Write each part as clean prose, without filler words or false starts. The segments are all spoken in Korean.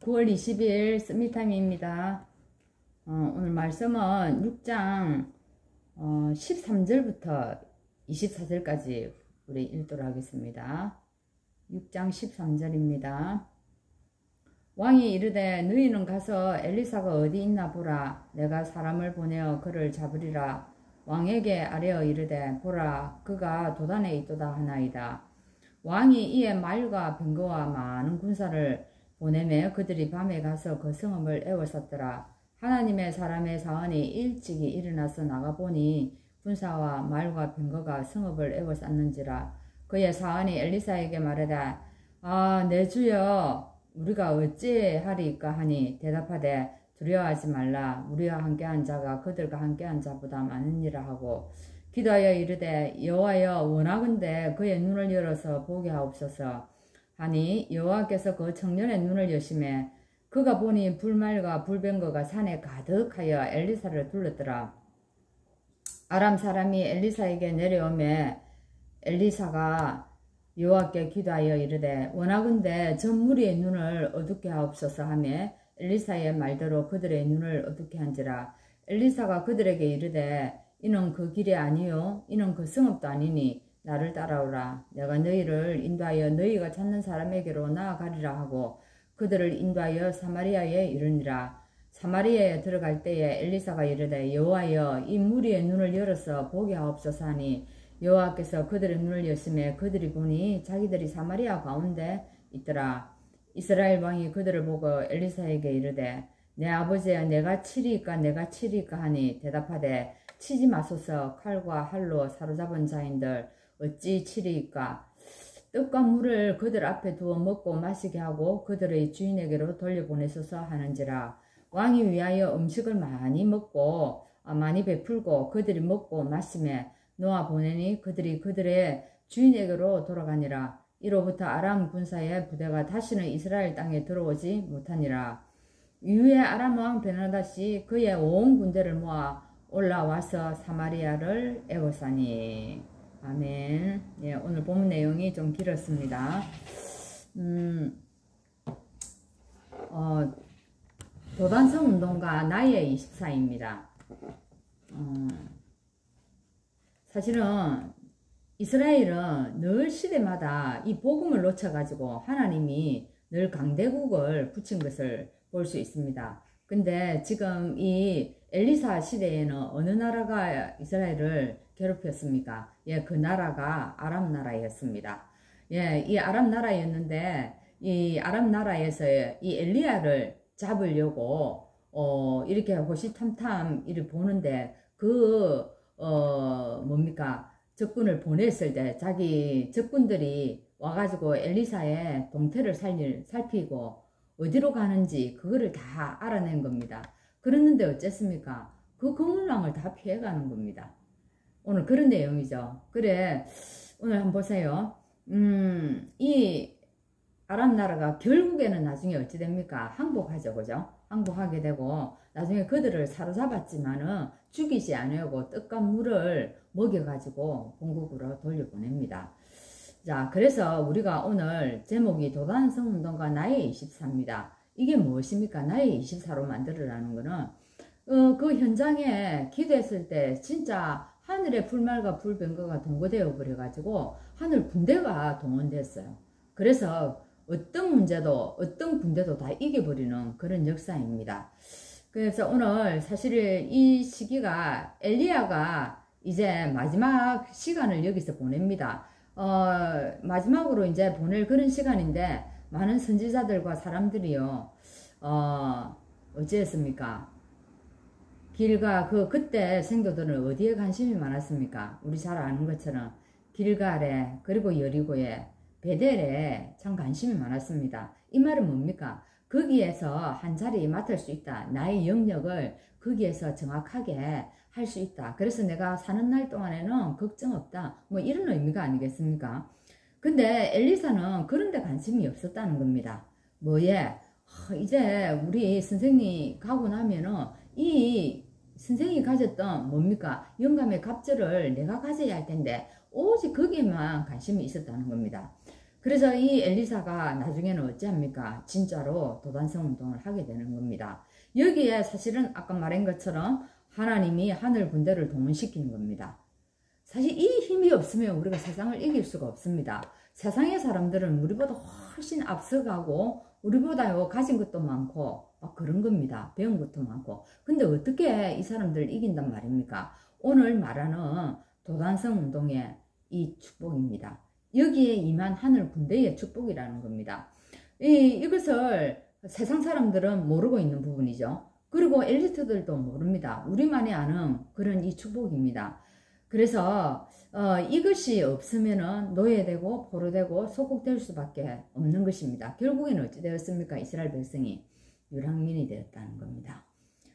9월 20일 스미타임입니다. 오늘 말씀은 6장 13절부터 24절까지 우리 읽도록 하겠습니다. 6장 13절입니다. 왕이 이르되 너희는 가서 엘리사가 어디 있나 보라. 내가 사람을 보내어 그를 잡으리라. 왕에게 아뢰어 이르되 보라 그가 도단에 있도다 하나이다. 왕이 이에 말과 병거와 많은 군사를 보내매 그들이 밤에 가서 그 성읍을 에워쌌더라. 하나님의 사람의 사원이 일찍이 일어나서 나가보니 군사와 말과 병거가 성읍을 에워쌌는지라. 그의 사원이 엘리사에게 말하되 내 주여 우리가 어찌하리까 하니 대답하되 두려워하지 말라. 우리와 함께한 자가 그들과 함께한 자보다 많으니라 하고 기도하여 이르되 여호와여 원하건대 그의 눈을 열어서 보게 하옵소서 하니 여호와께서 그 청년의 눈을 여시매 그가 보니 불말과 불병거가 산에 가득하여 엘리사를 둘렀더라. 아람 사람이 엘리사에게 내려오매 엘리사가 여호와께 기도하여 이르되 원하건대 전 무리의 눈을 어둡게 하옵소서 하며 엘리사의 말대로 그들의 눈을 어둡게 한지라. 엘리사가 그들에게 이르되 이는 그 길이 아니요 이는 그 성읍도 아니니 나를 따라오라. 내가 너희를 인도하여 너희가 찾는 사람에게로 나아가리라 하고 그들을 인도하여 사마리아에 이르니라. 사마리아에 들어갈 때에 엘리사가 이르되 여호와여 이 무리의 눈을 열어서 보게 하옵소서 하니 여호와께서 그들의 눈을 여시매 그들이 보니 자기들이 사마리아 가운데 있더라. 이스라엘 왕이 그들을 보고 엘리사에게 이르되 내 아버지여 내가 치리이까 내가 치리이까 하니 대답하되 치지 마소서. 칼과 활로 사로잡은 자인들 어찌 치리이까. 떡과 물을 그들 앞에 두어 먹고 마시게 하고 그들의 주인에게로 돌려보내소서 하는지라. 왕이 위하여 음식을 많이 먹고 많이 베풀고 그들이 먹고 마시며 놓아 보내니 그들이 그들의 주인에게로 돌아가니라. 이로부터 아람 군사의 부대가 다시는 이스라엘 땅에 들어오지 못하니라. 이후에 아람 왕 베나다시 그의 온 군대를 모아 올라와서 사마리아를 에워싸니. 아멘. 예, 오늘 본문 내용이 좀 길었습니다. 도단성 운동가 나의 24입니다. 사실은 이스라엘은 늘 시대마다 이 복음을 놓쳐가지고 하나님이 늘 강대국을 붙인 것을 볼 수 있습니다. 근데 지금 이 엘리사 시대에는 어느 나라가 이스라엘을 괴롭혔습니까? 예, 그 나라가 아람 나라였습니다. 예, 이 아람 나라였는데 이 아람 나라에서 이 엘리야를 잡으려고 이렇게 호시탐탐 이렇게 보는데 뭡니까? 적군을 보냈을 때 자기 적군들이 와가지고 엘리사의 동태를 살피고 어디로 가는지 그거를 다 알아낸 겁니다. 그랬는데 어쨌습니까? 그 거물망을 다 피해가는 겁니다. 오늘 그런 내용이죠. 그래 오늘 한번 보세요. 이 아람 나라가 결국에는 나중에 어찌 됩니까? 항복하죠. 그죠? 항복하게 되고 나중에 그들을 사로잡았지만은 죽이지 않으려고 떡과 물을 먹여가지고 본국으로 돌려보냅니다. 자, 그래서 우리가 오늘 제목이 도단성 운동가 나의 24입니다. 이게 무엇입니까? 나의 24로 만들으라는 거는 그 현장에 기도했을 때 진짜 하늘의 불말과 불병거가 동거되어 버려가지고 하늘 군대가 동원됐어요. 그래서 어떤 문제도 어떤 군대도 다 이겨버리는 그런 역사입니다. 그래서 오늘 사실 이 시기가 엘리야가 이제 마지막 시간을 여기서 보냅니다. 마지막으로 이제 보낼 그런 시간인데 많은 선지자들과 사람들이요 어찌했습니까? 그때 생도들은 어디에 관심이 많았습니까? 우리 잘 아는 것처럼 길갈에 그리고 여리고에 베델에 참 관심이 많았습니다. 이 말은 뭡니까? 거기에서 한 자리 맡을 수 있다. 나의 영역을 거기에서 정확하게 할 수 있다. 그래서 내가 사는 날 동안에는 걱정 없다. 뭐 이런 의미가 아니겠습니까? 근데 엘리사는 그런 데 관심이 없었다는 겁니다. 뭐에? 이제 우리 선생이 가고 나면은 이 선생이 가졌던 뭡니까? 영감의 갑절을 내가 가져야 할 텐데 오직 거기에만 관심이 있었다는 겁니다. 그래서 이 엘리사가 나중에는 어찌합니까? 진짜로 도단성 운동을 하게 되는 겁니다. 여기에 사실은 아까 말한 것처럼 하나님이 하늘 군대를 동원시키는 겁니다. 사실 이 힘이 없으면 우리가 세상을 이길 수가 없습니다. 세상의 사람들은 우리보다 훨씬 앞서가고 우리보다요 가진 것도 많고 그런 겁니다. 배운 것도 많고. 근데 어떻게 이 사람들을 이긴단 말입니까? 오늘 말하는 도단성 운동의 이 축복입니다. 여기에 임한 하늘 군대의 축복이라는 겁니다. 이것을 세상 사람들은 모르고 있는 부분이죠. 그리고 엘리트들도 모릅니다. 우리만이 아는 그런 이 축복입니다. 그래서 이것이 없으면은 노예되고 포로되고 소국될 수밖에 없는 것입니다. 결국에는 어찌 되었습니까? 이스라엘 백성이 유랑민이 되었다는 겁니다.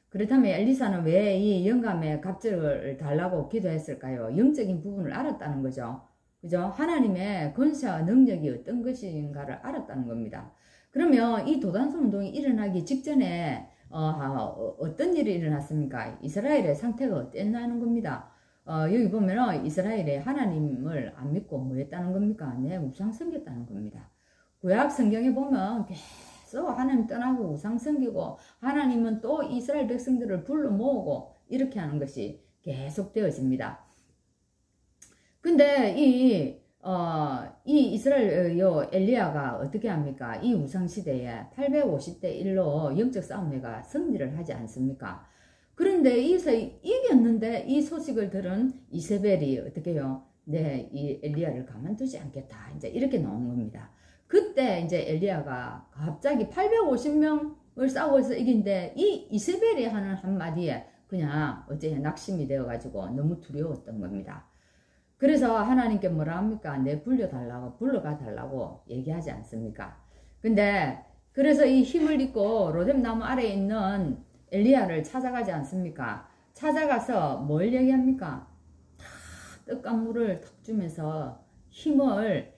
그렇다면 엘리사는 왜 이 영감의 갑절을 달라고 기도했을까요? 영적인 부분을 알았다는 거죠. 그죠? 하나님의 권세와 능력이 어떤 것인가를 알았다는 겁니다. 그러면 이 도단성 운동이 일어나기 직전에 어떤 일이 일어났습니까? 이스라엘의 상태가 어땠나는 겁니다. 여기 보면은 이스라엘이 하나님을 안 믿고 뭐 했다는 겁니까? 네, 우상 섬겼다는 겁니다. 구약 성경에 보면 계속 하나님 떠나고 우상 섬기고 하나님은 또 이스라엘 백성들을 불러 모으고 이렇게 하는 것이 계속 되어집니다. 근데 이 이스라엘 엘리야가 어떻게 합니까? 이 우상 시대에 850대 1로 영적 싸움에가 승리를 하지 않습니까? 그런데 이겼는데 이 소식을 들은 이세벨이 어떻게 해요? 네, 이 엘리야를 가만두지 않겠다. 이제 이렇게 나온 겁니다. 그때 이제 엘리야가 갑자기 850명을 싸워서 이긴데 이 이세벨이 하는 한마디에 그냥 어째 낙심이 되어가지고 너무 두려웠던 겁니다. 그래서 하나님께 뭐라 합니까? 내 불러가 달라고 얘기하지 않습니까? 근데 그래서 이 힘을 입고 로뎀 나무 아래에 있는 엘리야를 찾아가지 않습니까? 찾아가서 뭘 얘기합니까? 다 떡과 물을 탁 주면서 힘을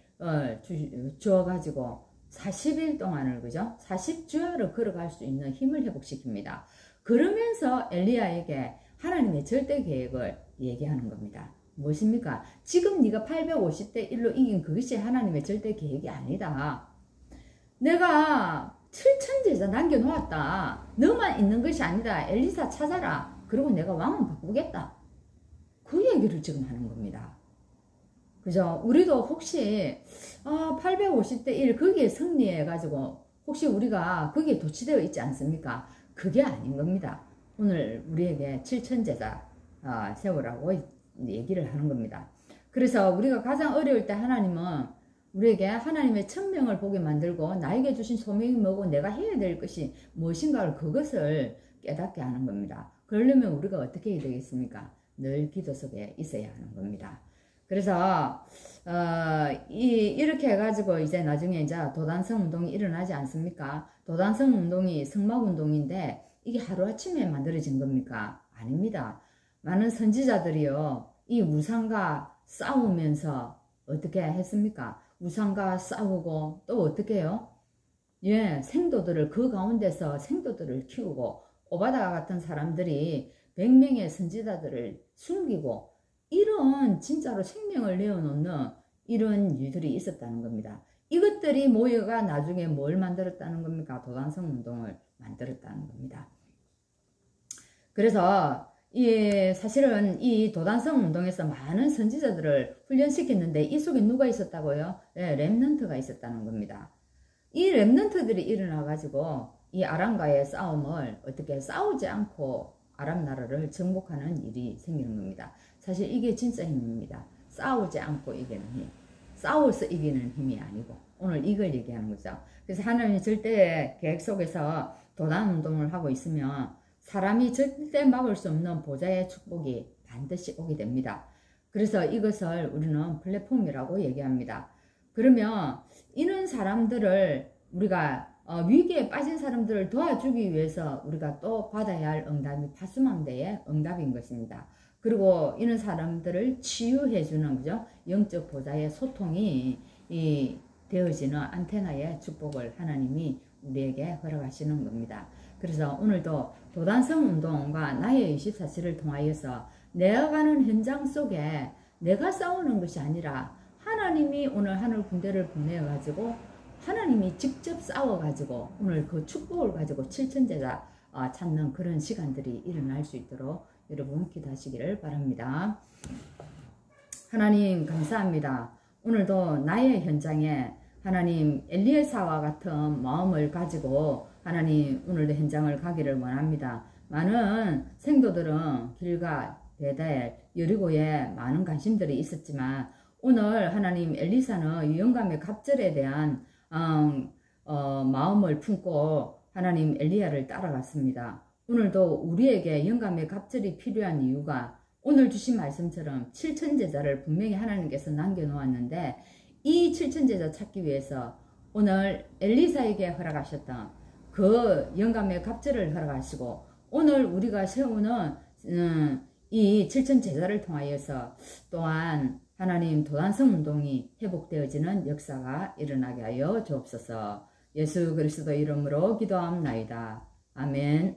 주어가지고 40일 동안을 그죠? 40주야를 걸어갈 수 있는 힘을 회복시킵니다. 그러면서 엘리야에게 하나님의 절대 계획을 얘기하는 겁니다. 무엇입니까? 지금 네가 850대 1로 이긴 그것이 하나님의 절대 계획이 아니다. 내가 7천 제자 남겨놓았다. 너만 있는 것이 아니다. 엘리사 찾아라. 그리고 내가 왕은 바꾸겠다. 그 얘기를 지금 하는 겁니다. 그죠? 우리도 혹시 850대 1 거기에 승리해가지고 혹시 우리가 거기에 도취되어 있지 않습니까? 그게 아닌 겁니다. 오늘 우리에게 7천 제자 세우라고 얘기를 하는 겁니다. 그래서 우리가 가장 어려울 때 하나님은 우리에게 하나님의 천명을 보게 만들고 나에게 주신 소명이 뭐고 내가 해야 될 것이 무엇인가를 그것을 깨닫게 하는 겁니다. 그러려면 우리가 어떻게 해야 되겠습니까? 늘 기도 속에 있어야 하는 겁니다. 그래서 이렇게 해가지고 이제 나중에 이제 도단성 운동이 일어나지 않습니까? 도단성 운동이 성막 운동인데 이게 하루아침에 만들어진 겁니까? 아닙니다. 많은 선지자들이요 이 우상과 싸우면서 어떻게 했습니까? 우상과 싸우고 또 어떻게 해요? 예, 생도들을 그 가운데서 생도들을 키우고 오바다 같은 사람들이 100명의 선지자들을 숨기고 이런 진짜로 생명을 내어놓는 이런 일들이 있었다는 겁니다. 이것들이 모여가 나중에 뭘 만들었다는 겁니까? 도단성 운동을 만들었다는 겁니다. 그래서 사실은 이 도단성 운동에서 많은 선지자들을 훈련시켰는데 이 속에 누가 있었다고요? 네, 렘넌트가 있었다는 겁니다. 이 렘넌트들이 일어나가지고 이 아람과의 싸움을 어떻게 싸우지 않고 아람 나라를 정복하는 일이 생기는 겁니다. 사실 이게 진짜 힘입니다. 싸우지 않고 이기는 힘. 싸워서 이기는 힘이 아니고 오늘 이걸 얘기하는 거죠. 그래서 하나님이 절대 계획 속에서 도단 운동을 하고 있으면 사람이 절대 막을 수 없는 보좌의 축복이 반드시 오게 됩니다. 그래서 이것을 우리는 플랫폼이라고 얘기합니다. 그러면 이런 사람들을 우리가 위기에 빠진 사람들을 도와주기 위해서 우리가 또 받아야 할 응답이 파수망대의 응답인 것입니다. 그리고 이런 사람들을 치유해주는 그죠? 영적 보좌의 소통이 되어지는 안테나의 축복을 하나님이 우리에게 허락하시는 겁니다. 그래서 오늘도 도단성 운동과 나의 24시를 통하여서 내가 가는 현장 속에 내가 싸우는 것이 아니라 하나님이 오늘 하늘 군대를 보내어 가지고 하나님이 직접 싸워 가지고 오늘 그 축복을 가지고 칠천제자 찾는 그런 시간들이 일어날 수 있도록 여러분 기도하시기를 바랍니다. 하나님 감사합니다. 오늘도 나의 현장에 하나님 엘리에사와 같은 마음을 가지고 하나님 오늘도 현장을 가기를 원합니다. 많은 생도들은 길갈, 베델, 여리고에 많은 관심들이 있었지만 오늘 하나님 엘리사는 영감의 갑절에 대한 마음을 품고 하나님 엘리야를 따라갔습니다. 오늘도 우리에게 영감의 갑절이 필요한 이유가 오늘 주신 말씀처럼 칠천제자를 분명히 하나님께서 남겨놓았는데 이 칠천제자 찾기 위해서 오늘 엘리사에게 허락하셨던 그 영감의 갑절을 허락하시고 오늘 우리가 세우는 이 칠천제자를 통하여서 또한 하나님 도단성 운동이 회복되어지는 역사가 일어나게 하여 주옵소서. 예수 그리스도 이름으로 기도합나이다. 아멘.